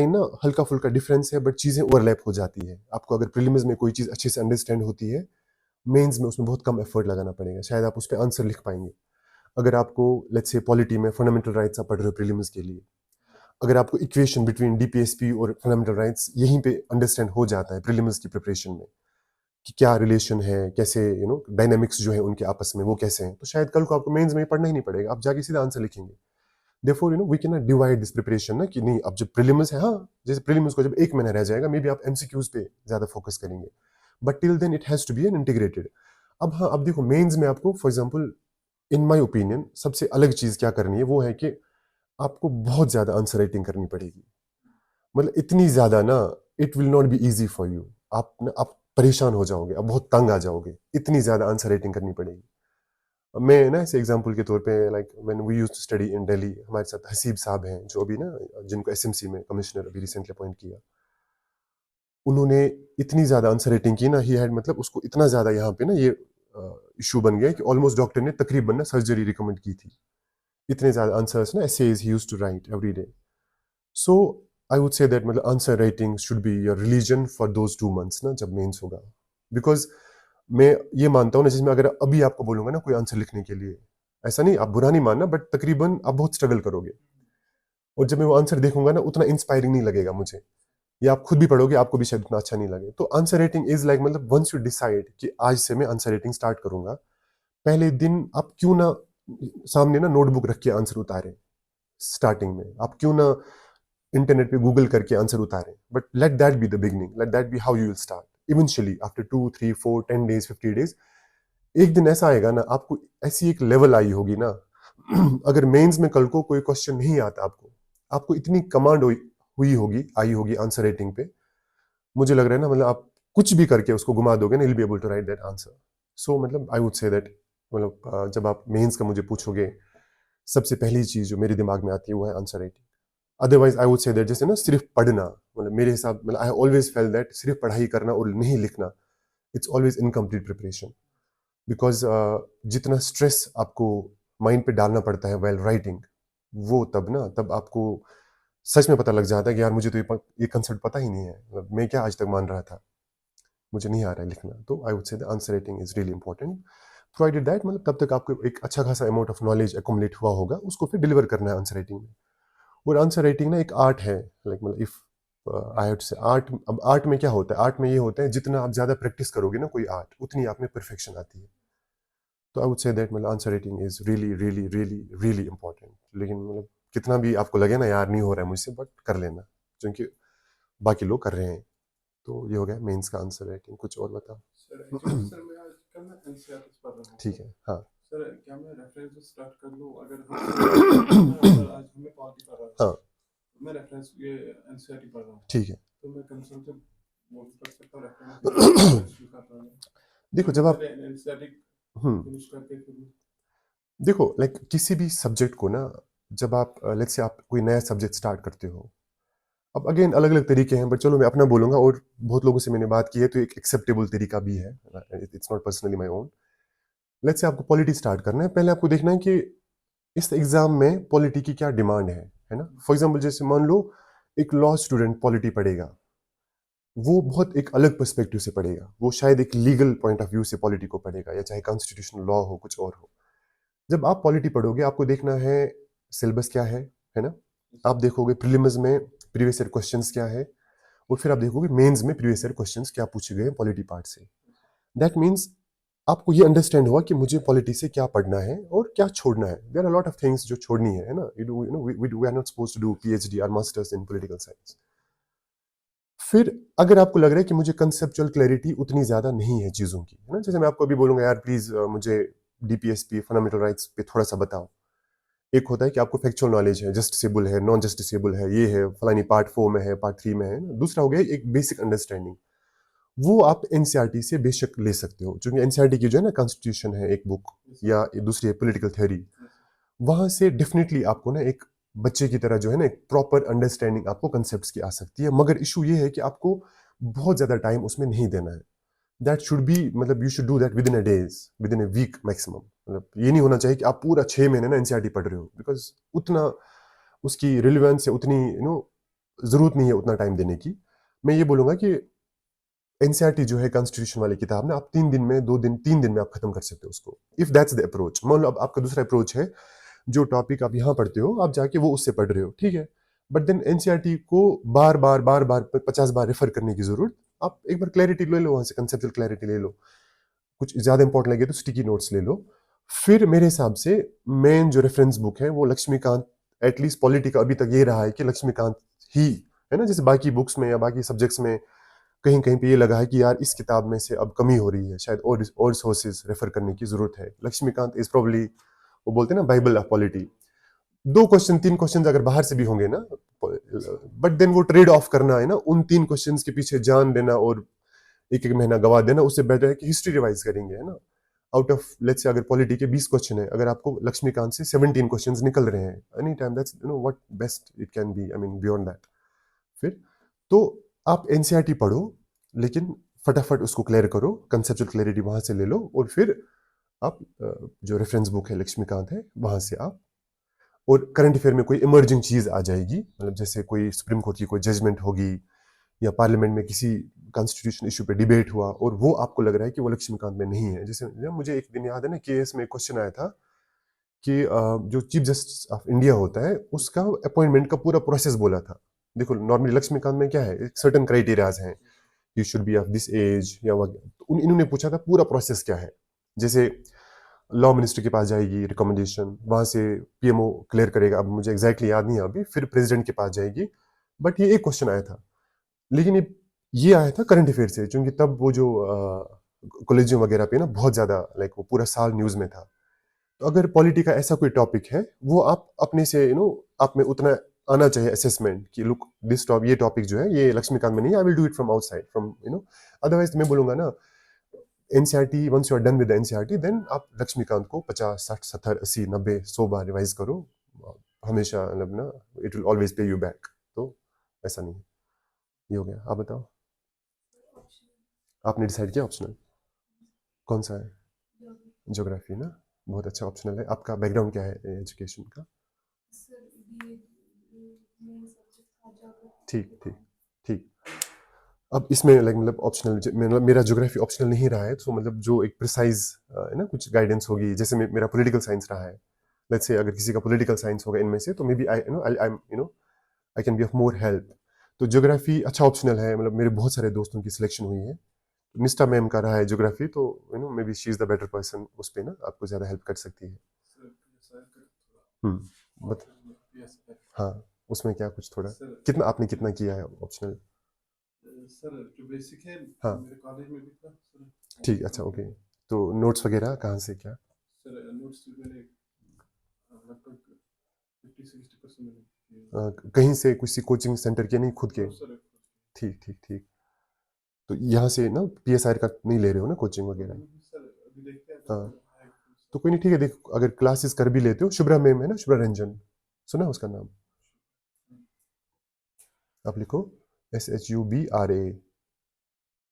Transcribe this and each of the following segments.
ना हल्का फुल्का डिफरेंस है, बट चीज़ें ओवरलैप हो जाती है। आपको अगर प्रीलिम्स में कोई चीज़ अच्छे से अंडरस्टैंड होती है, मेंस में उसमें बहुत कम एफर्ट लगाना पड़ेगा, शायद आप उस पे आंसर लिख पाएंगे। अगर आपको लेट्स से पॉलिटी में फंडामेंटल राइट्स आप पढ़ रहे हो प्रीलिम्स के लिए, अगर आपको इक्वेशन बिटवीन डीपीएसपी और फंडामेंटल राइट्स यहीं पे अंडरस्टैंड हो जाता है प्रीलिम्स की प्रिपरेशन में, कि क्या रिलेशन है, कैसे डायनामिक्स जो है उनके आपस में वो कैसे हैं, तो शायद कल को आपको मेंस में पढ़ना ही नहीं पड़ेगा, आप जाके सीधा आंसर लिखेंगे। Therefore we can not divide this preparation ना, कि नहीं अब जब प्रीलिम्स है, हाँ जैसे प्रीलिम्स को जब एक महीना रह जाएगा, मे बी आप एमसीक्यूज पे ज्यादा फोकस करेंगे, but till then it has to be an integrated. अब हाँ, अब देखो मेंस में आपको for example in my opinion सबसे अलग चीज क्या करनी है, वो है कि आपको बहुत ज्यादा आंसर राइटिंग करनी पड़ेगी। मतलब इतनी ज्यादा ना, it will not be easy for you. आप परेशान हो जाओगे, आप बहुत तंग आ जाओगे, इतनी ज्यादा आंसर राइटिंग करनी पड़ेगी। मैं ना ऐसे एग्जांपल के तौर पे, like when we used to study in Delhi, हमारे साथ हसीब साहब हैं जो अभी ना, जिनको एसएमसी में कमिश्नर अभी रिसेंटली अपॉइंट किया, उन्होंने इतनी ज्यादा आंसर राइटिंग की ना, ही हैड मतलब उसको इतना ज्यादा यहाँ पे ना ये इशू बन गया कि ऑलमोस्ट डॉक्टर ने तकरीबन ना सर्जरी रिकमेंड की थी, इतने ज्यादा आंसर्स ना एसेज ही used to write every day. So I would say that मतलब answer writing should be your religion for those 2 months ना, जब मेंस होगा। बिकॉज मैं ये मानता हूँ ना, जिसमें अगर अभी आपको बोलूंगा ना कोई आंसर लिखने के लिए, ऐसा नहीं, आप बुरा नहीं मानना, बट तकरीबन आप बहुत स्ट्रगल करोगे, और जब मैं वो आंसर देखूंगा ना, उतना इंस्पायरिंग नहीं लगेगा मुझे, या आप खुद भी पढ़ोगे आपको भी शायद उतना अच्छा नहीं लगे। तो आंसर राइटिंग इज लाइक मतलब वंस यू डिसाइड कि आज से मैं आंसर राइटिंग स्टार्ट करूंगा, पहले दिन आप क्यों ना सामने ना नोटबुक रख के आंसर उतारें, स्टार्टिंग में आप क्यों ना इंटरनेट पे गूगल करके आंसर उतारें, but let that be the beginning, let that be how you will start eventually after 2 3 4 10 days 50 days। एक दिन ऐसा आएगा ना, आपको ऐसी एक लेवल आई होगी ना, अगर मेंस में कल को कोई क्वेश्चन नहीं आता आपको, आपको इतनी कमांड हुई होगी, आई होगी आंसर राइटिंग पे, मुझे लग रहा है ना, मतलब आप कुछ भी करके उसको घुमा दोगे ना, will be able to write that answer. So मतलब आई वुड से दैट, मतलब जब आप मेंस का मुझे पूछोगे, सबसे पहली चीज जो मेरे दिमाग में आती है वो है answer writing. Otherwise I would say that जैसे ना सिर्फ पढ़ना, मतलब मेरे हिसाब, मतलब आई ऑलवेज फेल दैट सिर्फ पढ़ाई करना और नहीं लिखना, it's always incomplete preparation. Because जितना स्ट्रेस आपको माइंड पे डालना पड़ता है वेल राइटिंग, वो तब आपको सच में पता लग जाता है कि यार मुझे तो ये कंसेप्ट पता ही नहीं है, मतलब मैं क्या आज तक मान रहा था, मुझे नहीं आ रहा है लिखना। तो आई वुड से answer writing is really important, provided that मतलब तब तक आपको एक अच्छा खासा अमाउंट ऑफ नॉलेज एकोमुलेट हुआ होगा, उसको फिर डिलीवर करना है आंसर राइटिंग में। और आंसर राइटिंग ना एक आर्ट है, लाइक मतलब इफ आई हैव टू से आर्ट, अब आर्ट में क्या होता है, आर्ट में ये होता है जितना आप ज्यादा प्रैक्टिस करोगे ना कोई आर्ट, उतनी आप में परफेक्शन आती है। तो आई वुड से दैट मतलब answer writing is really really really really important. लेकिन मतलब कितना भी आपको लगे ना यार नहीं हो रहा है मुझसे, बट कर लेना, क्योंकि बाकी लोग कर रहे हैं। तो ये हो गया मेंस का आंसर राइटिंग। कुछ और बताओ। सर एक्चुअली सर मैं आजकल ना एनसीईआरटी पढ़ रहा हूँ ठीक सर। है, हाँ। सर क्या मैं रेफरेंस से स्टार्ट कर लूँ? अगर हम सर मैं अगर आज हमें पॉलिटी पढ़ रहा हूँ, हाँ, तो मैं रेफरेंस ये एनसीईआरटी पढ़ रहा हूँ, ठीक है। तो मैं कंसल्ट से वो भी पढ़ सकता हूँ रेफरेंस, या मैं नॉलेज फील करता हूँ, या देखो मैं जब आप, पहले एनसीईआरटी हम्म फिनिश करके फिर। देखो लाइक किसी भी सब्जेक्ट को ना, जब आप लेट्स से आप कोई नया सब्जेक्ट स्टार्ट करते हो, अब अगेन अलग अलग तरीके हैं, बट चलो मैं अपना बोलूंगा, और बहुत लोगों से मैंने बात की है, तो एक एक्सेप्टेबल तरीका भी है, it's not personally my own. Let's say आपको पॉलिटी स्टार्ट करना है, पहले आपको देखना है कि इस एग्जाम में पॉलिटी की क्या डिमांड है ना। फॉर एग्जाम्पल जैसे मान लो एक लॉ स्टूडेंट पॉलिटी पढ़ेगा, वो बहुत एक अलग पर्सपेक्टिव से पढ़ेगा, वो शायद एक लीगल पॉइंट ऑफ व्यू से पॉलिटी को पढ़ेगा, या चाहे कॉन्स्टिट्यूशनल लॉ हो कुछ और हो। जब आप पॉलिटी पढ़ोगे, आपको देखना है सिलेबस क्या है ना। आप देखोगे प्रीलिम्स में प्रीवियस ईयर क्वेश्चंस क्या है, और फिर आप देखोगे मेंस में प्रीवियस ईयर क्वेश्चंस क्या पूछे गए हैं पॉलिटी पार्ट से। दैट मीन्स आपको ये अंडरस्टैंड हुआ कि मुझे पॉलिटी से क्या पढ़ना है और क्या छोड़ना है। There are lot of things जो छोड़नी है ना, you know we are not supposed to do PhD और मास्टर्स इन पॉलिटिकल साइंस। फिर अगर आपको लग रहा है कि मुझे कंसेप्चुअल क्लैरिटी उतनी ज्यादा नहीं है चीजों की, है ना, जैसे मैं आपको अभी बोलूंगा यार प्लीज मुझे डीपीएसपी फंडामेंटल राइट्स पे थोड़ा सा बताओ। एक होता है कि आपको फैक्चुअल नॉलेज है, जस्टिसेबल है, नॉन जस्टिसेबल है, ये है फलानी पार्ट 4 में है, पार्ट 3 में है ना। दूसरा हो गया एक बेसिक अंडरस्टैंडिंग, वो आप एनसीईआरटी से बेशक ले सकते हो, क्योंकि एनसीईआरटी की जो है ना कॉन्स्टिट्यूशन है एक बुक, या दूसरी है पॉलिटिकल थ्योरी, वहां से डेफिनेटली आपको ना एक बच्चे की तरह जो है ना एक प्रॉपर अंडरस्टैंडिंग आपको कंसेप्ट्स की आ सकती है। मगर इशू ये है कि आपको बहुत ज्यादा टाइम उसमें नहीं देना है। दैट शुड बी मतलब you should do that within a days, within a week maximum. मतलब ये नहीं होना चाहिए कि आप पूरा 6 महीने ना एनसीईआरटी पढ़ रहे हो, बिकॉज उतना उसकी रिलेवेंस है, उतनी ज़रूरत नहीं है उतना टाइम देने की। मैं ये बोलूँगा कि एनसीईआरटी जो है कॉन्स्टिट्यूशन वाली किताब ना, आप 3 दिन में, 2 दिन, 3 दिन में आप खत्म कर सकते हो उसको, इफ दैट्स द अप्रोच। मान लो अब आपका दूसरा अप्रोच है, जो टॉपिक आप यहाँ पढ़ते हो आप जाके वो उससे पढ़ रहे हो, ठीक है, बट देन एनसीईआरटी को बार बार बार बार 50 बार रेफर करने की जरूरत, आप एक बार क्लैरिटी ले लो वहां से, कंसेप्चुअल क्लैरिटी ले लो, कुछ ज्यादा इंपॉर्टेंट लगे तो स्टिकी नोट्स ले लो। फिर मेरे हिसाब से मेन जो रेफरेंस बुक है वो लक्ष्मीकांत, एटलीस्ट पॉलिटी का अभी तक ये रहा है कि लक्ष्मीकांत ही है ना, जैसे बाकी बुक्स में या बाकी सब्जेक्ट्स में कहीं कहीं पे ये लगा है कि यार इस किताब में से अब कमी हो रही है, शायद और सोर्सेज रेफर करने की जरूरत है। लक्ष्मीकांत इज प्रोबब्ली, वो बोलते हैं ना, Bible of polity. 2 question 3 question अगर बाहर से भी होंगे ना, बट देन वो ट्रेड ऑफ करना है ना, उन 3 क्वेश्चन के पीछे जान देना और एक एक महीना गवा देना, उससे बेटर है कि हिस्ट्री रिवाइज करेंगे, है ना। आउट ऑफ लेट्स से अगर पॉलिटी के 20 क्वेश्चन है, अगर आपको लक्ष्मीकांत से 17 क्वेश्चन निकल रहे हैं any time, that's you know what best it can be, I mean beyond that. फिर तो आप एनसीईआरटी पढ़ो, लेकिन फटाफट उसको क्लियर करो, कंसेप्चुअल क्लैरिटी वहां से ले लो, और फिर आप जो रेफरेंस बुक है लक्ष्मीकांत है वहां से आप, और करंट अफेयर में कोई इमर्जिंग चीज आ जाएगी, मतलब जैसे कोई सुप्रीम कोर्ट की कोई जजमेंट होगी, या पार्लियामेंट में किसी कॉन्स्टिट्यूशन इशू पे डिबेट हुआ और वो आपको लग रहा है कि वो लक्ष्मीकांत में नहीं है। जैसे मुझे एक दिन याद है ना, केएस में क्वेश्चन आया था कि जो चीफ जस्टिस ऑफ इंडिया होता है उसका अपॉइंटमेंट का पूरा प्रोसेस बोला था। देखो नॉर्मली लक्ष्मीकांत में क्या है, एक सर्टन क्राइटेरियाज हैं, you should be of this age या तो इन्होंने पूछा था पूरा प्रोसेस क्या है। जैसे लॉ मिनिस्टर के पास जाएगी रिकमेंडेशन, वहां से पीएमओ क्लियर करेगा, अब मुझे एग्जैक्टली याद नहीं है अभी, फिर प्रेसिडेंट के पास जाएगी। बट ये एक क्वेश्चन आया था, लेकिन ये आया था करंट अफेयर से, क्योंकि तब वो जो कॉलेजियम वगैरह पे ना बहुत ज्यादा लाइक वो पूरा साल न्यूज में था। तो अगर पॉलिटी का ऐसा कोई टॉपिक है, वो आप अपने से आप में उतना आना चाहिए असेसमेंट कि लुक दिस टॉप, ये टॉपिक जो है ये लक्ष्मीकांत में नहीं, I will do it from outside from otherwise मैं बोलूंगा ना, NCERT once you are done with NCERT then आप लक्ष्मीकांत को 50 60 70 80 90 100 बार रिवाइज करो, हमेशा मतलब ना, इट विल ऑलवेज पे यू बैक। तो ऐसा नहीं है। ये हो गया, आप बताओ, आपने डिसाइड किया ऑप्शनल कौन सा है? ज्योग्राफी ना, बहुत अच्छा ऑप्शनल है। आपका बैकग्राउंड क्या है एजुकेशन का? ठीक ठीक ठीक। अब इसमें लाइक मतलब ऑप्शनल, मतलब मेरा ज्योग्राफी ऑप्शनल नहीं रहा है, तो मतलब जो एक प्रिसाइज है ना कुछ गाइडेंस होगी, जैसे मेरा पॉलिटिकल साइंस रहा है, लेट्स से अगर किसी का पॉलिटिकल साइंस होगा इनमें से, तो maybe I I can be of more help. तो ज्योग्राफी अच्छा ऑप्शनल है, मतलब मेरे बहुत सारे दोस्तों की सिलेक्शन हुई है, निष्ठा मैम का रहा है ज्योग्राफी, तो may be she is the better person, उस पे ना आपको ज्यादा हेल्प कर सकती है। बट हाँ, उसमें क्या कुछ थोड़ा, कितना आपने कितना किया है ऑप्शनल? सर जो बेसिक है हाँ मेरे कॉलेज में भी था सर। ठीक, अच्छा ओके। तो नोट्स वगैरह कहाँ से क्या? सर नोट्स मैंने लगभग 50-60% मैंने कहीं से किसी कोचिंग सेंटर के, नहीं खुद के? सर। ठीक ठीक ठीक। तो यहाँ से ना पीएसआर का नहीं ले रहे हो ना कोचिंग वगैरह? सर अभी देखते हैं हाँ, तो कोई नहीं, ठीक है, देख अगर क्लासेस कर भी लेते हो, शुभ्रा मैम है ना, शुभ्रा रंजन, सुना है उसका नाम? आप लिखो SHUBRA,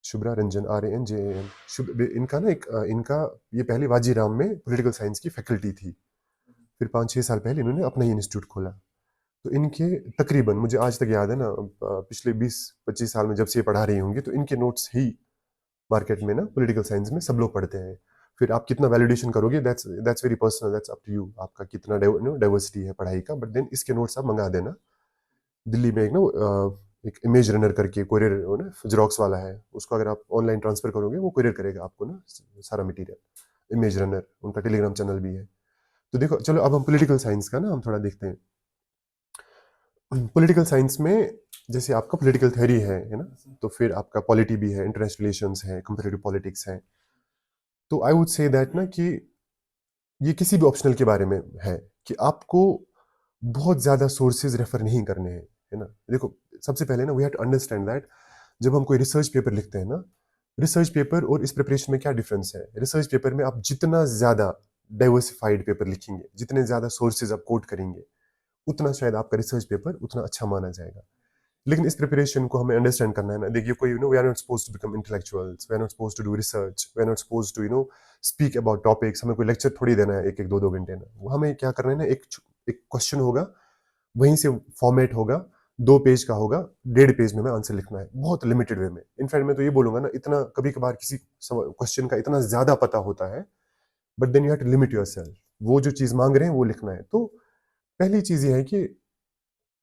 शुभ्रा रंजन, RANJAN। शुभ, इनका ना एक इनका ये पहले वाजीराम में पॉलिटिकल साइंस की फैकल्टी थी, फिर 5-6 साल पहले इन्होंने अपना ही इंस्टीट्यूट खोला। तो इनके तकरीबन मुझे आज तक याद है ना, पिछले 20-25 साल में जब से ये पढ़ा रही होंगी, तो इनके नोट्स ही मार्केट में ना पॉलिटिकल साइंस में सब लोग पढ़ते हैं। फिर आप कितना वैलिडेशन करोगे, that's very personal, that's up to you, आपका कितना डाइवर्सिटी है पढ़ाई का, बट देन इसके नोट्स आप मंगा देना। दिल्ली में एक ना एक इमेज रनर करके कोरियर ना जेरोक्स वाला है, उसको अगर आप ऑनलाइन ट्रांसफर करोगे वो कोरियर करेगा आपको ना सारा मटेरियल। इमेज रनर, उनका टेलीग्राम चैनल भी है। तो देखो चलो अब हम पॉलिटिकल साइंस का ना हम थोड़ा देखते हैं। पॉलिटिकल साइंस में जैसे आपका पॉलिटिकल थ्योरी है ना, तो फिर आपका पॉलिटी भी है, इंटरनेशनल रिलेशंस है, कंपैरेटिव पॉलिटिक्स है। तो आई वुड से दैट ना कि ये किसी भी ऑप्शनल के बारे में है कि आपको बहुत ज्यादा सोर्सेज रेफर नहीं करने हैं, है ना। देखो सबसे पहले ना we have to understand that जब हम कोई रिसर्च पेपर लिखते हैं ना, रिसर्च पेपर और इस प्रिपरेशन में क्या डिफरेंस है। रिसर्च पेपर में आप जितना ज्यादा डाइवर्सिफाइड पेपर लिखेंगे, जितने ज्यादा सोर्सेज आप कोट करेंगे, उतना शायद आपका रिसर्च पेपर उतना अच्छा माना जाएगा। लेकिन इस प्रिपरेशन को हमें अंडरस्टैंड करना है ना। देखिए कोई we are not supposed to become intellectuals, we are not supposed to do research, we are not supposed to speak about topics. हमें कोई लेक्चर थोड़ी देना है 1-1 2-2 घंटे ना। वो हमें क्या करना है ना, एक क्वेश्चन होगा, वहीं से फॉर्मेट होगा, 2 पेज का होगा, 1.5 पेज में आंसर लिखना है, बहुत लिमिटेड वे में। इनफैक्ट मैं तो ये बोलूंगा ना, इतना कभी कभार किसी क्वेश्चन का इतना ज्यादा पता होता है, but then you have to limit yourself. वो जो चीज मांग रहे हैं वो लिखना है। तो पहली चीज ये है कि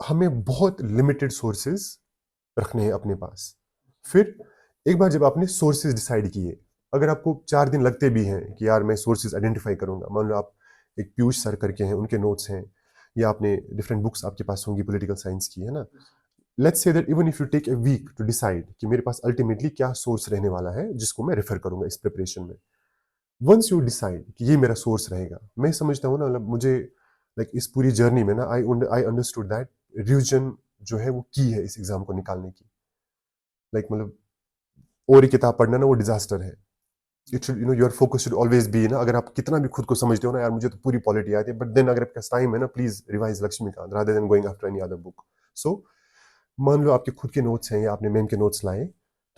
हमें बहुत लिमिटेड सोर्सेज रखने हैं अपने पास। फिर एक बार जब आपने सोर्सेज डिसाइड किए, अगर आपको 4 दिन लगते भी हैं कि यार मैं सोर्सेज आइडेंटिफाई करूंगा, मान लो आप एक पीयूष सर करके हैं, उनके नोट्स हैं, या आपने डिफरेंट बुक्स आपके पास होंगी पॉलिटिकल साइंस की, है ना। Let's say that even if you take a week to decide कि मेरे पास अल्टीमेटली क्या सोर्स रहने वाला है जिसको मैं रेफर करूंगा इस प्रिपरेशन में। वंस यू डिसाइड कि ये मेरा सोर्स रहेगा, मैं समझता हूँ ना, मतलब मुझे लाइक इस पूरी जर्नी में ना आई अंडरस्टूड दैट रिविजन जो है वो की है इस एग्जाम को निकालने की। लाइक मतलब और ही किताब पढ़ना ना वो डिजास्टर है। It should your focus should always be ना, अगर आप कितना भी खुद को समझते हो ना यार मुझे तो पूरी पॉलिटी आती है, बट देन अगर आपके पास टाइम है ना, please revise Laxmikanth rather than going after any other book. So मान लो आपके खुद के नोट्स हैं या आपने मैम के नोट्स लाए,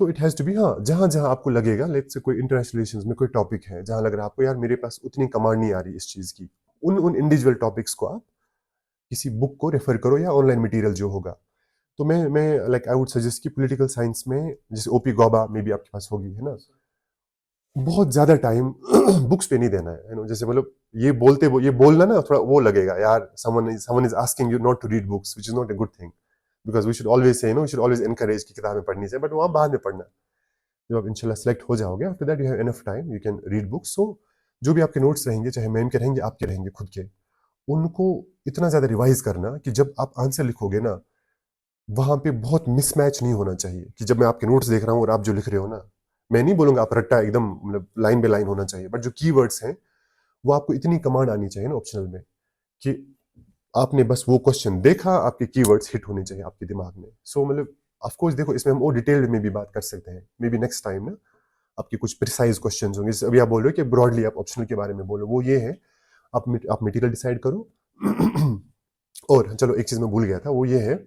तो इट हैज टू बी, हाँ जहां जहां आपको लगेगा, लेट्स से कोई इंटरनेशनल रिलेशंस में कोई टॉपिक है जहां लग रहा है आपको यार मेरे पास उतनी कमांड नहीं आ रही इस चीज की, उन उन इंडिविजुअल टॉपिक्स को आप किसी बुक को रेफर करो या ऑनलाइन मटेरियल जो होगा। तो मैं लाइक आई वुड सजेस्ट कि पॉलिटिकल साइंस में जैसे ओपी गौबा में भी आपके पास होगी, है ना, बहुत ज्यादा टाइम बुक्स पे नहीं देना है, जैसे मतलब ये बोलना ना थोड़ा वो लगेगा यार, someone is asking you not to read books which is not a good thing, because we should always say we should always encourage की किताबें पढ़नी चाहिए, बट वहां बाद में पढ़ना। जब आप इंशाल्लाह सेलेक्ट हो जाओगे, after that you have enough time, you can read books. So जो भी आपके नोट्स रहेंगे, चाहे मैम के रहेंगे आपके रहेंगे खुद के, उनको इतना ज्यादा रिवाइज करना कि जब आप आंसर लिखोगे ना, वहां पे बहुत मिसमैच नहीं होना चाहिए कि जब मैं आपके नोट्स देख रहा हूँ और आप जो लिख रहे हो ना, मैं नहीं बोलूंगा आप रट्टा एकदम मतलब लाइन बाय लाइन होना चाहिए, बट जो कीवर्ड्स हैं वो आपको इतनी कमांड आनी चाहिए ना ऑप्शनल में, कि आपने बस वो क्वेश्चन देखा, आपके कीवर्ड्स हिट होने चाहिए आपके दिमाग में। सो मतलब ऑफ कोर्स देखो इसमें हम और डिटेल्ड में भी बात कर सकते हैं, मे बी नेक्स्ट टाइम ना आपके कुछ प्रिसाइज क्वेश्चन होंगे, जैसे अभी आप बोल रहे हो कि ब्रॉडली आप ऑप्शनल के बारे में बोलो, वो ये है आप मटेरियल डिसाइड करो। और चलो एक चीज मैं भूल गया था, वो ये है,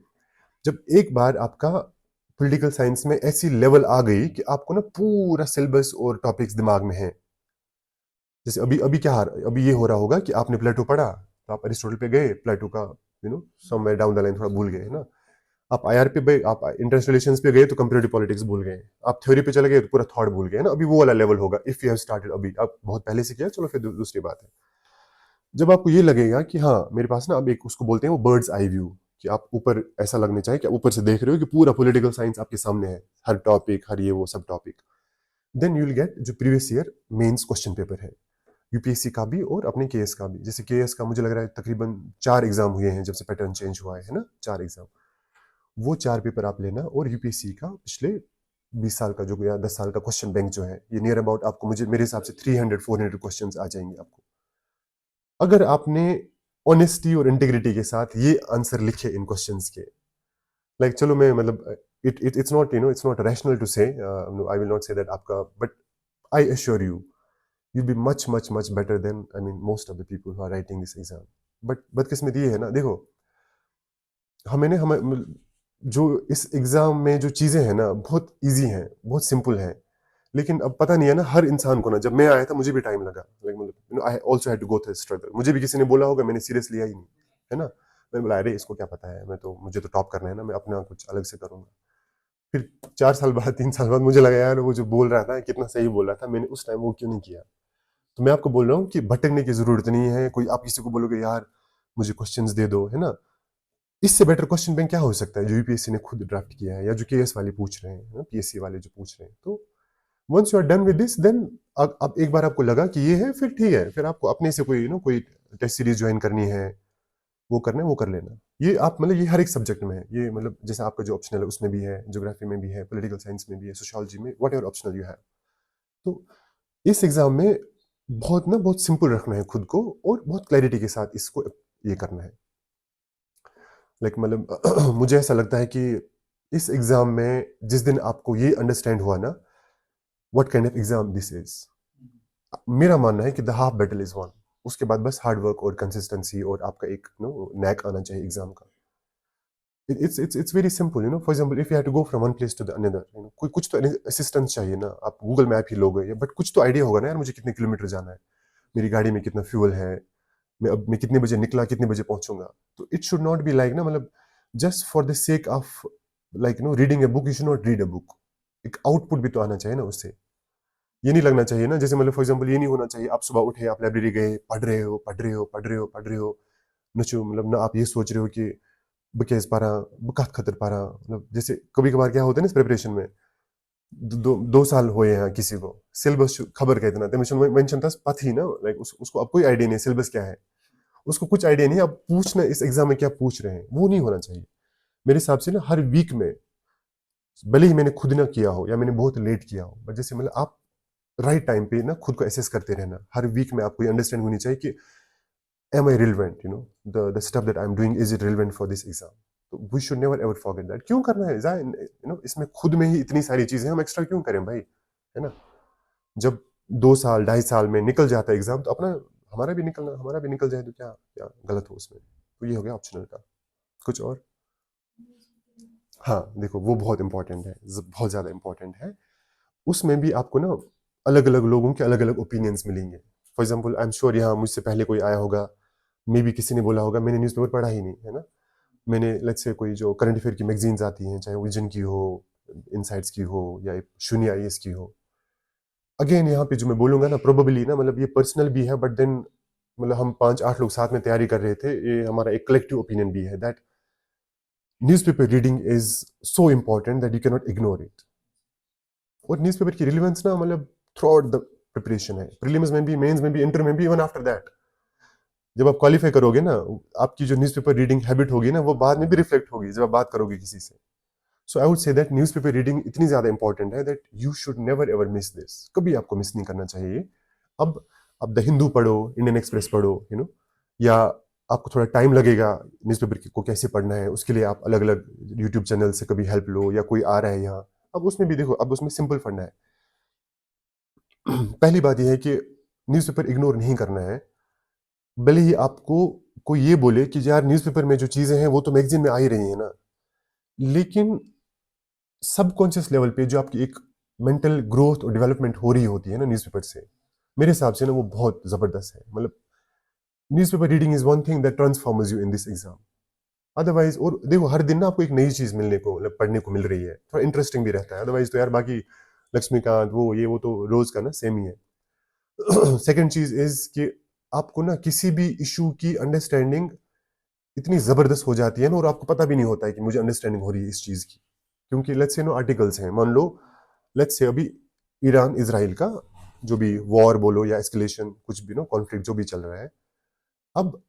जब एक बार आपका पॉलिटिकल साइंस में ऐसी लेवल आ गई कि आपको ना पूरा सिलेबस और टॉपिक्स दिमाग में है, जैसे अभी अभी क्या अभी ये हो रहा होगा कि आपने प्लेटो पढ़ा, तो आप अरिस्टोटल पे गए, प्लेटो का समवेयर डाउन द लाइन थोड़ा भूल गए, है ना। आप आईआर पे गए, आप इंटरनेशनल रिलेशंस पे गए तो कंपैरेटिव पॉलिटिक्स भूल गए, आप थ्योरी पे चले गए तो पूरा थॉट भूल गए, ना। अभी वो वाला लेवल होगा इफ यू हैव स्टार्टेड, अभी आप बहुत पहले से किया, चलो फिर दूसरी बात है। जब आपको ये लगेगा कि हाँ मेरे पास ना अब एक उसको बोलते हैं वो बर्ड्स आई व्यू, कि आप ऊपर ऐसा लगने चाहिए कि आप ऊपर से देख रहे हो कि पूरा पॉलिटिकल साइंस आपके सामने है, हर टॉपिक, हर ये वो सब topic, then you will get जो previous year mains question paper है, यूपीएससी का भी और अपने केएस का भी। जैसे केएस का मुझे लग रहा है तकरीबन 4 एग्जाम हुए हैं जब से पैटर्न चेंज हुआ है ना, 4 एग्जाम, वो 4 पेपर आप लेना, और यूपीएससी का पिछले 20 साल का जो या 10 साल का क्वेश्चन बैंक जो है, ये नियर अबाउट आपको मुझे मेरे हिसाब से 300-400 क्वेश्चंस आ जाएंगे आपको, अगर आपने ऑनेस्टी और इंटीग्रिटी के साथ ये आंसर लिखे इन क्वेश्चंस के। लाइक चलो मैं मतलब it's not it's not rational to say, I will not say that आपका, but I assure you you'll be much much much better than most of the people who are writing this exam. but बदकिस्मत ये है ना, देखो हमें ने हमें जो इस एग्जाम में जो चीजें हैं ना बहुत इजी हैं, बहुत सिंपल हैं, लेकिन अब पता नहीं है ना हर इंसान को ना, जब मैं आया था मुझे भी टाइम लगा, लाइक मतलब I also had to go through struggle, मुझे भी किसी ने बोला होगा, मैंने सीरियस लिया ही नहीं, है ना। मैंने बोला अरे इसको क्या पता है, मैं तो मुझे तो टॉप करना है ना, मैं अपना कुछ अलग से करूंगा। फिर 4 साल बाद 3 साल बाद मुझे लगा यार वो जो बोल रहा था कितना सही बोल रहा था, मैंने उस टाइम वो क्यों नहीं किया। तो मैं आपको बोल रहा हूँ कि भटकने की जरूरत नहीं है, कोई आप किसी को बोलोगे यार मुझे क्वेश्चंस दे दो, है ना, इससे बेटर क्वेश्चन बैंक क्या हो सकता है जो यूपीएससी ने खुद ड्राफ्ट किया है या जो केएस वाले पूछ रहे हैं, पीएससी वाले जो पूछ रहे हैं। तो once you are done with this, then अब एक बार आपको लगा कि ये है, फिर ठीक है, फिर आपको अपने से कोई कोई टेस्ट सीरीज ज्वाइन करनी है, वो करना है वो कर लेना। ये आप मतलब ये हर एक सब्जेक्ट में है, ये मतलब जैसे आपका जो ऑप्शनल है उसमें भी है, ज्योग्राफी में भी है, पॉलिटिकल साइंस में भी है, सोशियोलॉजी में, what ever optional you have. तो इस एग्जाम में बहुत सिंपल रखना है खुद को, और बहुत क्लैरिटी के साथ इसको ये करना है। लाइक मतलब मुझे ऐसा लगता है कि इस एग्जाम में जिस दिन आपको ये अंडरस्टैंड हुआ ना what kind of exam this is, मेरा मानना है कि the half battle is one. उसके बाद बस हार्ड वर्क और कंसिस्टेंसी और आपका एक नैक आना चाहिए एग्जाम का। it's very simple, for example if you have to go from one place to the another, कोई कुछ तो असिस्टेंस चाहिए ना, आप गूगल मैप ही लोगे, बट कुछ तो आइडिया होगा ना यार मुझे कितने किलोमीटर जाना है, मेरी गाड़ी में कितना फ्यूल है, मैं कितने बजे निकला कितने बजे पहुंचूंगा। तो it should not be like ना मतलब just for the sake of like reading a book, you should not read a book. एक आउटपुट भी तो आना चाहिए ना उससे। ये नहीं लगना चाहिए ना, जैसे मतलब फॉर एग्जांपल ये नहीं होना चाहिए आप सुबह उठे, आप लाइब्रेरी गए, पढ़ रहे हो पढ़ रहे हो पढ़ रहे हो पढ़ रहे हो, नचो मतलब ना आप ये सोच रहे हो कि बकेस पारा बुकात खतर पारा, मतलब जैसे कभी कभार क्या होता है ना इस प्रिपरेशन में, 2 साल हुए हैं किसी को, सिलेबस खबर का इतना मेंशन था पथी ना, लाइक उसको अब कोई आइडिया नहीं सिलेबस क्या है, उसको कुछ आइडिया नहीं है, अब पूछना इस एग्जाम में क्या पूछ रहे हैं, वो नहीं होना चाहिए मेरे हिसाब से ना। हर वीक में भले ही मैंने खुद ना किया हो या मैंने बहुत लेट किया हो, बट जैसे मतलब आप राइट टाइम पे ना खुद को एसेस करते रहना, हर वीक में आपको अंडरस्टैंड होनी चाहिए कि am I relevant, the stuff that I'm doing, is it relevant for this exam? तो we should never ever forget that। क्यों करना है इसमें खुद में ही इतनी सारी चीजें हम एक्स्ट्रा क्यों करें भाई, है ना। जब 2 साल 2.5 साल में निकल जाता है एग्जाम, तो अपना हमारा भी निकल जाए तो क्या क्या गलत हो उसमें। तो ये हो गया ऑप्शनल का। कुछ और? हाँ देखो वो बहुत इंपॉर्टेंट है, बहुत ज्यादा इंपॉर्टेंट है। उसमें भी आपको ना अलग अलग लोगों के अलग अलग ओपिनियंस मिलेंगे। For example I am sure यहाँ मुझसे पहले कोई आया होगा, मे बी किसी ने बोला होगा मैंने न्यूज़पेपर पढ़ा ही नहीं, है ना। मैंने लेट्स से कोई जो करंट अफेयर की मैगजीन्स आती हैं, चाहे विजन की हो, इनसाइट्स की हो, या शून्य आईएएस की हो, अगेन यहाँ पे जो मैं बोलूंगा ना प्रोबेबली ना, मतलब ये पर्सनल भी है, बट देन मतलब हम 5-8 लोग साथ में तैयारी कर रहे थे, ये हमारा एक कलेक्टिव ओपिनियन भी है that newspaper reading is so important that you can not ignore it. और न्यूज़पेपर की रिलेवेंस ना मतलब थ्रू आउट द प्रिपरेशन है, प्रीलिम्स में भी, मेंस में भी, इंटर में भी, इवन आफ्टर दैट। जब आप क्वालिफाई करोगे ना, आपकी जो न्यूज़पेपर रीडिंग हैबिट होगी ना, वो बाद में भी रिफ्लेक्ट होगी जब आप बात करोगे किसी से। So I would say that newspaper reading इतनी ज्यादा इंपॉर्टेंट है that you should never ever miss this, कभी आपको मिस नहीं करना चाहिए। अब आप द हिंदू पढ़ो, इंडियन एक्सप्रेस पढ़ो, या आपको थोड़ा टाइम लगेगा न्यूज़पेपर को कैसे पढ़ना है, उसके लिए आप अलग अलग यूट्यूब चैनल से कभी हेल्प लो, या कोई आ रहा है यहाँ, अब उसमें भी देखो, अब उसमें सिंपल पढ़ना है। पहली बात यह है कि न्यूज़पेपर इग्नोर नहीं करना है, भले ही आपको कोई ये बोले कि यार न्यूज़पेपर में जो चीजें हैं वो तो मैगजीन में आ ही रही है ना, लेकिन सबकॉन्शियस लेवल पे जो आपकी एक मेंटल ग्रोथ और डेवलपमेंट हो रही होती है ना न्यूज़पेपर से, मेरे हिसाब से ना वो बहुत जबरदस्त है। मतलब newspaper reading is one thing that transforms you in this exam. Otherwise, और देखो हर दिन ना आपको एक नई चीज मिलने को, मतलब पढ़ने को मिल रही है, थोड़ा इंटरेस्टिंग भी रहता है, अदरवाइज तो यार बाकी लक्ष्मीकांत वो तो रोज का ना सेम ही है। सेकंड चीज इज कि आपको ना किसी भी इशू की अंडरस्टैंडिंग इतनी जबरदस्त हो जाती है ना, और आपको पता भी नहीं होता है कि मुझे अंडरस्टैंडिंग हो रही है इस चीज की, क्योंकि लेट्स से नो आर्टिकल्स हैं, मान लो लेट्स से अभी ईरान इजराइल का जो भी वॉर बोलो या एस्केलेशन, कुछ भी कॉन्फ्लिक्ट जो भी चल रहा है, अब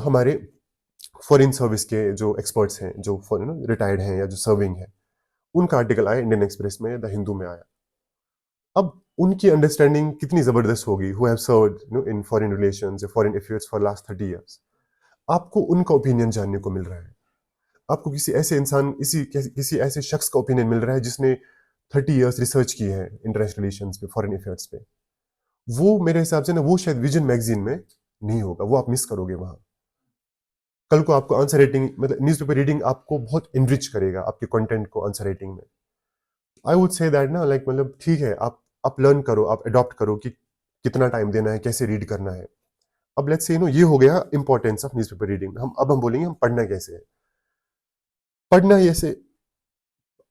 हमारे फॉरेन सर्विस के जो एक्सपर्ट्स हैं, जो रिटायर्ड हैं या जो सर्विंग है, उनका आर्टिकल आया इंडियन एक्सप्रेस में, द हिंदू में आया। अब उनकी अंडरस्टैंडिंग कितनी जबरदस्त होगी, who have served in foreign relations या foreign affairs for last 30 years। आपको उनका ओपिनियन जानने को मिल रहा है, आपको किसी ऐसे इंसान, किसी ऐसे शख्स का ओपिनियन मिल रहा है जिसने 30 years रिसर्च की है इंटरनेशनल रिलेशंस पे, फॉरेन अफेयर्स पे। वो मेरे हिसाब से ना वो शायद विजन मैगजीन में नहीं होगा, वो आप मिस करोगे वहां। कल को आपको आंसर राइटिंग, मतलब न्यूज़पेपर रीडिंग आपको बहुत इनरिच करेगा आपके कंटेंट को आंसर राइटिंग में। आई वुड से दैट ना, लाइक मतलब ठीक है, आप लर्न करो, आप अडॉप्ट करो कि कितना टाइम देना है, कैसे रीड करना है। अब लेट्स से ये हो गया इंपॉर्टेंस ऑफ न्यूज़पेपर रीडिंग। हम बोलेंगे हम पढ़ना कैसे है। पढ़ना ऐसे,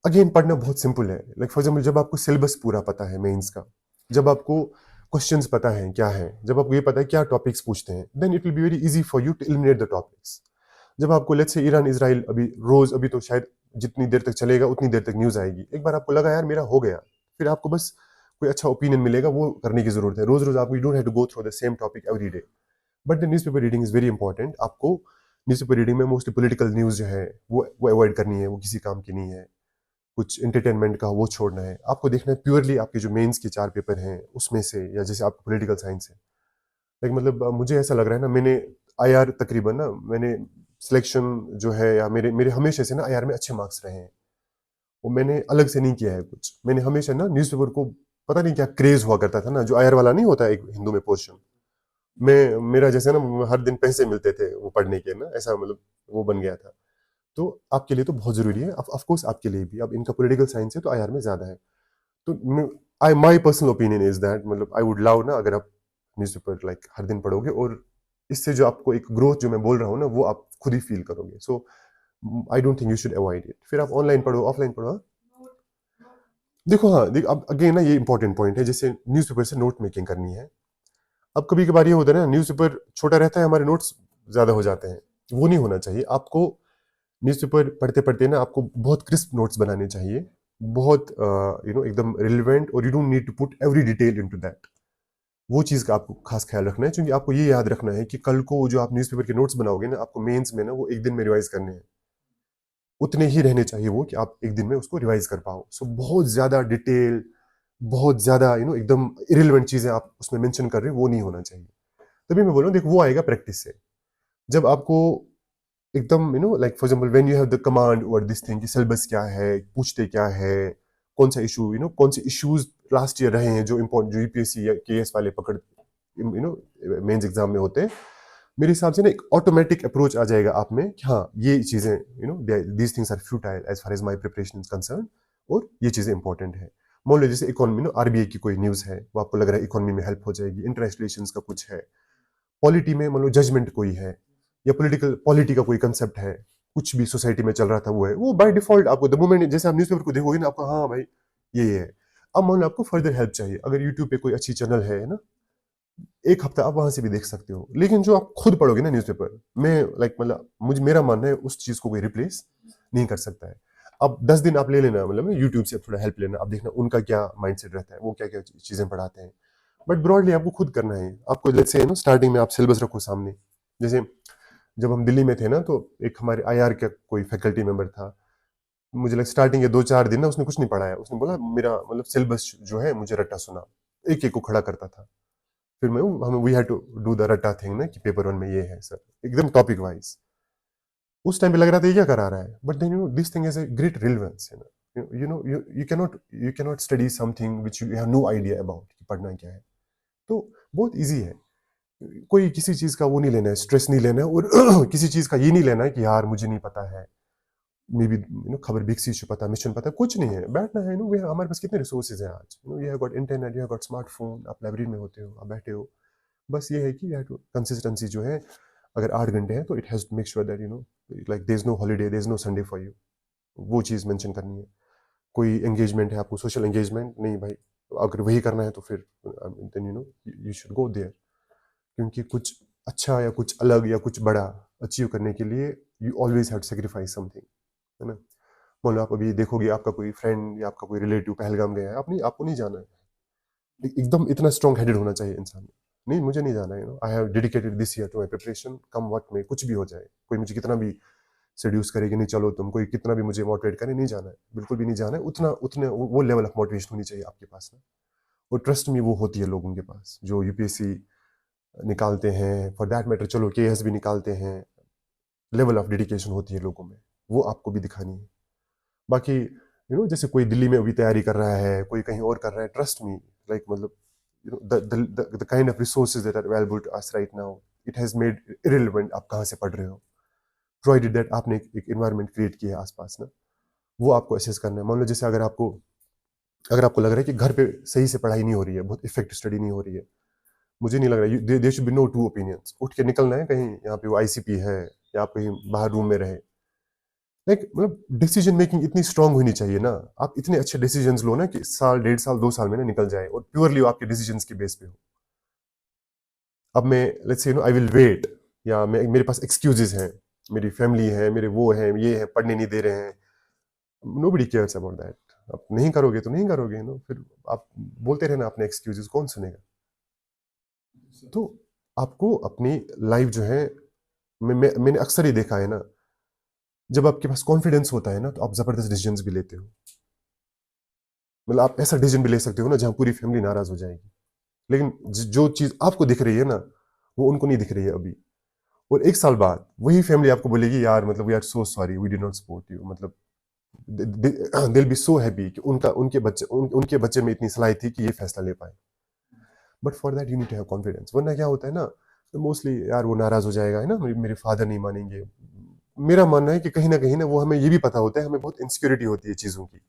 अगेन पढ़ना बहुत सिंपल है। लाइक फॉर एग्जाम्पल, जब आपको सिलेबस पूरा पता है मेंस का, जब आपको क्वेश्चंस पता है क्या है, जब आपको ये पता है क्या टॉपिक्स पूछते हैं, then it will be very easy for you to eliminate the topics. जब आपको लेट्स से ईरान इजराइल अभी रोज, अभी तो शायद जितनी देर तक चलेगा उतनी देर तक न्यूज आएगी, एक बार आपको लगा यार मेरा हो गया, फिर आपको बस कोई अच्छा ओपिनियन मिलेगा, वो करने की जरूरत है। रोज रोज आपको, you don't have to go through the same topic every day, but the newspaper reading is very important. आपको न्यूज़पेपर रीडिंग में मोस्टली पॉलिटिकल न्यूज जो है वो अवॉइड करनी है, वो किसी काम की नहीं है। कुछ एंटरटेनमेंट का वो छोड़ना है, आपको देखना है प्योरली आपके जो मेंस के 4 पेपर हैं उसमें से, या जैसे आपको पॉलिटिकल साइंस है। लाइक मतलब मुझे ऐसा लग रहा है ना, मैंने आईआर तकरीबन ना, मैंने सिलेक्शन जो है, या मेरे मेरे हमेशा से ना आईआर में अच्छे मार्क्स रहे हैं, वो मैंने अलग से नहीं किया है कुछ। मैंने हमेशा ना न्यूज़पेपर को, पता नहीं क्या क्रेज हुआ करता था ना, जो आईआर वाला नहीं होता एक हिंदू में पोर्शन, मैं मेरा जैसे ना हर दिन पैसे मिलते थे वो पढ़ने के ना, ऐसा मतलब वो बन गया था। तो आपके लिए तो बहुत जरूरी है, ऑफ कोर्स आपके लिए भी। अब इनका पॉलिटिकल साइंस है तो आईआर में ज्यादा है। तो I my personal opinion is that, मतलब आई वुड लव ना अगर आप न्यूज़पेपर लाइक हर दिन पढ़ोगे, और इससे जो आपको एक ग्रोथ जो मैं बोल रहा हूँ ना, वो आप खुद ही फील करोगे। So I don't think you should avoid it. फिर आप ऑनलाइन पढ़ो, ऑफलाइन पढ़ो। हाँ? देखो, हाँ देख, अब अगेन ना ये इंपॉर्टेंट पॉइंट है, जैसे न्यूज़पेपर से नोट मेकिंग करनी है। अब कभी कभार ये होता है ना, न्यूज़पेपर छोटा रहता है, हमारे नोट्स ज्यादा हो जाते हैं। वो नहीं होना चाहिए। आपको न्यूज़पेपर पढ़ते पढ़ते ना आपको बहुत क्रिस्प नोट्स बनाने चाहिए, बहुत एकदम रिलेवेंट, और you don't need to put every detail into that. वो चीज़ का आपको खास ख्याल रखना है, क्योंकि आपको ये याद रखना है कि कल को जो आप न्यूज़पेपर के नोट्स बनाओगे ना, आपको मेंस में ना वो एक दिन में रिवाइज करने हैं। उतने ही रहने चाहिए वो कि आप एक दिन में उसको रिवाइज कर पाओ। सो बहुत ज़्यादा डिटेल, बहुत ज़्यादा एकदम इरिलेवेंट चीज़ें आप उसमें मेंशन कर रहे हो, वो नहीं होना चाहिए। तभी मैं बोल रहा हूँ, देखो वो आएगा प्रैक्टिस से। जब आपको एकदम like for example when you have the command over this thing कि सिलेबस क्या है, पूछते क्या है, कौन सा इशू, कौन से इश्यूज लास्ट ईयर रहे हैं जो इम्पोर्टेंट, जो यूपीएससी या केएस वाले पकड़ मेंस एग्जाम में होते हैं। मेरे हिसाब से ना एक ऑटोमेटिक अप्रोच आ जाएगा आप में कि हाँ ये चीजें these things are futile as far as my preparation is concern, और ये चीजें इंपॉर्टेंट है। मान लो जैसे इकोनॉमी, आरबीआई की कोई न्यूज है, वो आपको लग रहा है इकोनॉमी में हेल्प हो जाएगी, इंटरनेशनल रिलेशंस का कुछ है, पॉलिटी में मान लो जजमेंट कोई है, या पॉलिटिकल पॉलिटी का कोई कंसेप्ट है, कुछ भी सोसाइटी में चल रहा था वो है, वो बाय डिफॉल्ट आपको द मोमेंट जैसे आप न्यूज़पेपर को देखोगे ना, आपको हाँ भाई ये है। अब मान लो आपको फर्दर हेल्प चाहिए, अगर यूट्यूब पे कोई अच्छी चैनल है ना, एक हफ्ता आप वहां से भी देख सकते हो। लेकिन जो आप खुद पढ़ोगे ना न्यूज़पेपर में, लाइक मतलब मुझे मेरा मानना है उस चीज को कोई रिप्लेस नहीं कर सकता है। अब 10 दिन आप ले लेना, मतलब यूट्यूब से थोड़ा हेल्प लेना, आप देखना उनका क्या माइंडसेट रहता है, वो क्या क्या चीजें पढ़ाते हैं। बट ब्रॉडली आपको खुद करना है। आपको जैसे स्टार्टिंग में आप सिलेबस रखो सामने। जैसे जब हम दिल्ली में थे ना, तो एक हमारे आईआर का कोई फैकल्टी मेंबर था, मुझे लग स्टार्टिंग के 2-4 दिन ना उसने कुछ नहीं पढ़ाया। उसने बोला मेरा मतलब सिलेबस जो है मुझे रट्टा सुना, एक एक को खड़ा करता था। फिर मैं हमें we had to do the रट्टा थिंग ना, कि पेपर 1 में ये है सर, एकदम टॉपिक वाइज। उस टाइम पे लग रहा था ये क्या करा रहा है, but then this thing is a great relevance, you cannot study something which you have no idea about कि पढ़ना क्या है। तो बहुत ईजी है। कोई किसी चीज का वो नहीं लेना है, स्ट्रेस नहीं लेना है, और किसी चीज का ये नहीं लेना है कि यार मुझे नहीं पता है, मे बी खबर बिक्सी से पता, मिशन पता, कुछ नहीं है। बैठना है हमारे पास कितने रिसोर्सेज हैं आज, you have got internet, you have got smartphone, आप लाइब्रेरी में होते हो, आप बैठे हो। बस ये है कि कंसिस्टेंसी जो है, अगर 8 घंटे है तो it has to make sure that like there is no holiday, there is no Sunday for you. वो चीज़ मेंशन करनी है। कोई एंगेजमेंट है आपको, सोशल एंगेजमेंट नहीं भाई, अगर वही करना है तो फिर then you should go there. क्योंकि कुछ अच्छा या कुछ अलग या कुछ बड़ा अचीव करने के लिए you always have to sacrifice something, है ना। मान लो आप अभी देखोगे आपका कोई फ्रेंड या आपका कोई रिलेटिव पहलगाम गया है, आपको नहीं जाना है। एकदम इतना स्ट्रॉन्ग हेडेड होना चाहिए इंसान। नहीं मुझे नहीं जाना है, I have dedicated this year to my preparation, कम वक्त में कुछ भी हो जाए, कोई मुझे कितना भी सेड्यूस करे कि नहीं चलो तुम, कोई कितना भी मुझे मोटिवेट करे, नहीं जाना है, बिल्कुल भी नहीं जाना है। उतना उतने वो लेवल ऑफ मोटिवेशन होनी चाहिए आपके पास ना। और ट्रस्ट में वो होती है लोगों के पास जो यूपीएससी निकालते हैं, फॉर दैट मैटर चलो केएस भी निकालते हैं। लेवल ऑफ डेडिकेशन होती है लोगों में, वो आपको भी दिखानी है। बाकी जैसे कोई दिल्ली में अभी तैयारी कर रहा है, कोई कहीं और कर रहा है, ट्रस्ट मी, लाइक मतलब the kind of resources that are available to us right now, it has made irrelevant आप कहाँ से पढ़ रहे हो, प्रोवाइडेड दैट आपने एक एनवायरनमेंट क्रिएट किया है आसपास ना। वो आपको असेस करना है। मान लो जैसे अगर आपको लग रहा है कि घर पे सही से पढ़ाई नहीं हो रही है, बहुत इफेक्टिव स्टडी नहीं हो रही है, मुझे नहीं लग रहा है there should be no two opinions. उठ के निकलना है कहीं, यहाँ पे वो आईसीपी है, या आप कहीं बाहर रूम में रहे। लाइक मतलब डिसीजन मेकिंग इतनी स्ट्रांग होनी चाहिए ना, आप इतने अच्छे डिसीजन लो ना कि साल 1.5 साल 2 साल में ना निकल जाए, और प्योरली आपके डिसीजन के बेस पे हो। अब मैं let's say I will wait, या मैं मेरे पास एक्सक्यूजेस हैं, मेरी फैमिली है, मेरे वो है, ये है, पढ़ने नहीं दे रहे हैं, नोबडी केयर्स अबाउट दैट। आप नहीं करोगे तो नहीं करोगे ना, फिर आप बोलते रहना अपने एक्सक्यूजेस, कौन सुनेगा। तो आपको अपनी लाइफ जो है, मैंने अक्सर ही देखा है ना, जब आपके पास कॉन्फिडेंस होता है ना, तो आप जबरदस्त डिसीजन भी लेते हो। मतलब आप ऐसा डिसीजन भी ले सकते हो ना जहां पूरी फैमिली नाराज हो जाएगी, लेकिन जो चीज आपको दिख रही है ना, वो उनको नहीं दिख रही है अभी। और 1 साल बाद वही फैमिली आपको बोलेगी यार मतलब we are so sorry, we did not support you, मतलब दिल बी सो हैप्पी कि उनके बच्चे में इतनी सलाहियत थी कि ये फैसला ले पाए। But for that you need to have confidence, वरना क्या होता है ना, मोस्टली यार वो नाराज हो जाएगा, है ना, मेरे फादर नहीं मानेंगे। मेरा मानना है कि कहीं ना वो हमें ये भी पता होता है, हमें बहुत इनसिक्योरिटी होती है चीज़ों की।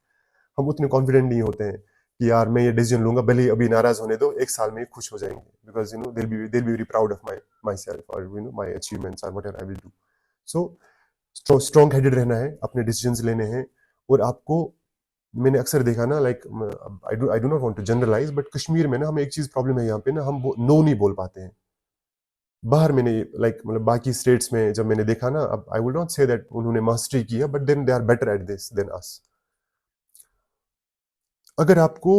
हम उतने कॉन्फिडेंट नहीं होते हैं कि यार मैं ये डिसीजन लूंगा, भले ही अभी नाराज होने दो, 1 साल में खुश हो जाएंगे, बिकॉज दिल be very proud of my self, और माई अचीवमेंट्स, और what ever I will do. So strong headed रहना है, अपने डिसीजंस लेने हैं। और आपको, मैंने अक्सर देखा ना, like I do not want to generalize, but Kashmir में ना हमें एक चीज प्रॉब्लम है यहाँ पे ना, हम नो नहीं बोल पाते हैं। बाहर मैंने लाइक मतलब बाकी स्टेट्स में जब मैंने देखा ना, अब I will not say that उन्होंने मास्टरी किया, but then they are better at this than us. अगर आपको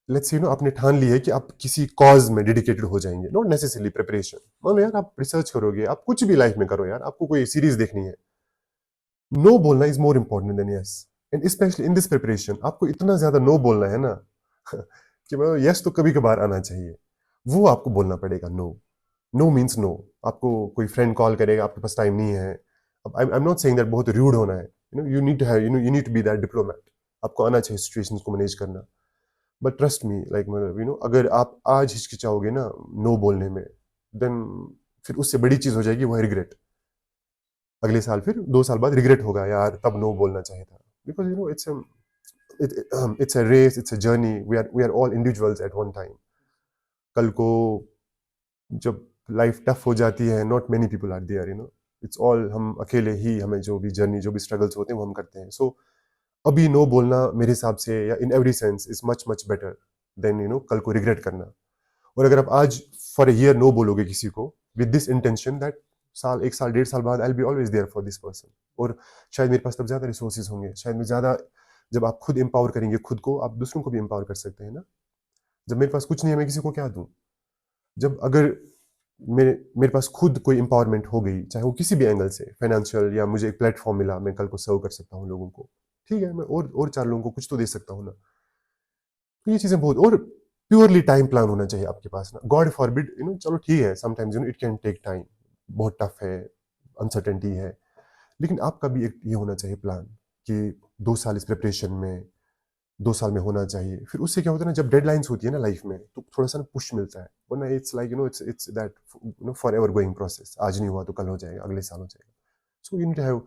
लेट्स सी नो आपने ठान ली है कि आप किसी कॉज में डेडिकेटेड हो जाएंगे, नॉट नेसेसरली प्रिपरेशन, मान लो यार आप रिसर्च करोगे, आप कुछ भी लाइफ में करो यार, आपको कोई सीरीज देखनी है, नो बोलना is more important than yes. And specially in this preparation आपको इतना ज्यादा नो बोलना है ना कि मतलब यस तो कभी कभार आना चाहिए, वो आपको बोलना पड़ेगा। No, no means no. आपको कोई फ्रेंड कॉल करेगा, आपके पास टाइम नहीं है, अब I am not saying that बहुत रूड होना है, you need to have, you need to be that diplomat, आपको आना चाहिए सिचुएशंस को मैनेज करना। बट ट्रस्ट मी, लाइक मतलब अगर आप आज हिचकिचाओगे ना नो बोलने में, देन फिर उससे बड़ी चीज हो जाएगी, वो है रिग्रेट। अगले साल फिर 2 साल बाद रिग्रेट होगा, यार तब नो बोलना चाहिए था। Because it's a race, it's a journey, we are all individuals at one time. कल को जब लाइफ टफ हो जाती है, not many people are there, it's all, हम अकेले ही, हमें जो भी जर्नी, जो भी स्ट्रगल्स होते हैं वो हम करते हैं। सो अभी नो बोलना मेरे हिसाब से, या in every sense, is much much better than कल को रिग्रेट करना। और अगर आप आज फॉर अ ईयर नो बोलोगे किसी को विद दिस इंटेंशन दैट साल, 1 साल, 1.5 साल बाद I will be always there for this person, और शायद मेरे पास तब ज्यादा रिसोर्सेज होंगे, शायद मैं ज्यादा, जब आप खुद एम्पावर करेंगे खुद को, आप दूसरों को भी एम्पावर कर सकते हैं ना। जब मेरे पास कुछ नहीं है, मैं किसी को क्या दूं? जब अगर मेरे मेरे पास खुद कोई एम्पावरमेंट हो गई, चाहे वो किसी भी एंगल से, फाइनेंशियल, या मुझे एक प्लेटफॉर्म मिला, मैं कल को सर्व कर सकता हूँ लोगों को, ठीक है, मैं और 4 लोगों को कुछ तो दे सकता हूँ ना। तो ये चीजें बहुत, और प्योरली टाइम प्लान होना चाहिए आपके पास ना। गॉड फॉरबिड, चलो ठीक है, sometimes it can take time, बहुत टफ है, अनसर्टेनिटी है, लेकिन आपका भी एक ये होना चाहिए प्लान कि 2 साल इस प्रिपरेशन में, 2 साल में होना चाहिए। फिर उससे क्या होता है ना, जब डेडलाइंस होती है ना लाइफ में, तो थोड़ा सा ना पुश मिलता है, वरना it's like it's that for ever going process, आज नहीं हुआ तो कल हो जाएगा, अगले साल हो जाएगा। So you need to have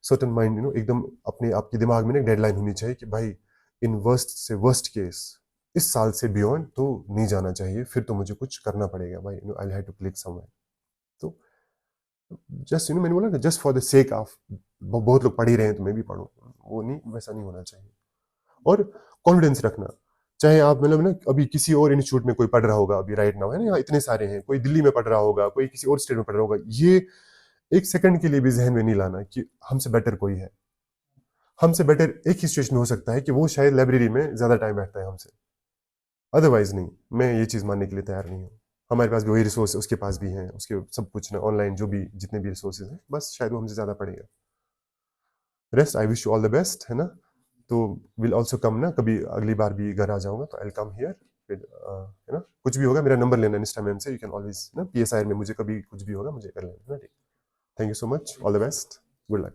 certain mind, एकदम अपने आपके दिमाग में ना एक डेडलाइन होनी चाहिए कि भाई इन वर्स्ट से वर्स्ट केस इस साल से बियॉन्ड तो नहीं जाना चाहिए, फिर तो मुझे कुछ करना पड़ेगा भाई, I have to click somewhere. तो जस्ट मैंने बोला ना, just for the sake of, बहुत लोग पढ़ ही रहे हैं तो मैं भी पढ़ूं, वो नहीं, वैसा नहीं होना चाहिए। और कॉन्फिडेंस रखना, चाहे आप मतलब ना अभी किसी और इंस्टीट्यूट में कोई पढ़ रहा होगा, अभी राइट नाउ है ना, यहाँ इतने सारे हैं, कोई दिल्ली में पढ़ रहा होगा, कोई किसी और स्टेट में पढ़ रहा होगा, ये एक सेकंड के लिए भी जहन में नहीं लाना कि हमसे बेटर कोई है। हमसे बेटर एक ही सिचुएशन हो सकता है कि वो शायद लाइब्रेरी में ज्यादा टाइम बैठता है हमसे, अदरवाइज नहीं। मैं ये चीज मानने के लिए तैयार नहीं हूँ। हमारे पास भी वही रिसोर्स, उसके पास भी हैं, उसके सब कुछ ना ऑनलाइन, जो भी जितने भी रिसोर्सेज हैं, बस शायद वो हमसे ज्यादा पड़ेगा। Rest, I wish you all the best, है ना। तो विल ऑल्सो कम ना, कभी अगली बार भी घर आ जाऊंगा तो आई कम हियर, फिर है ना, कुछ भी होगा मेरा नंबर लेना इंस्टाग्राम से, यू कैन ऑलवेज ना, PSI में मुझे कभी कुछ भी होगा मुझे कर लेना, है ना। ठीक, thank you so much, all the best, good luck.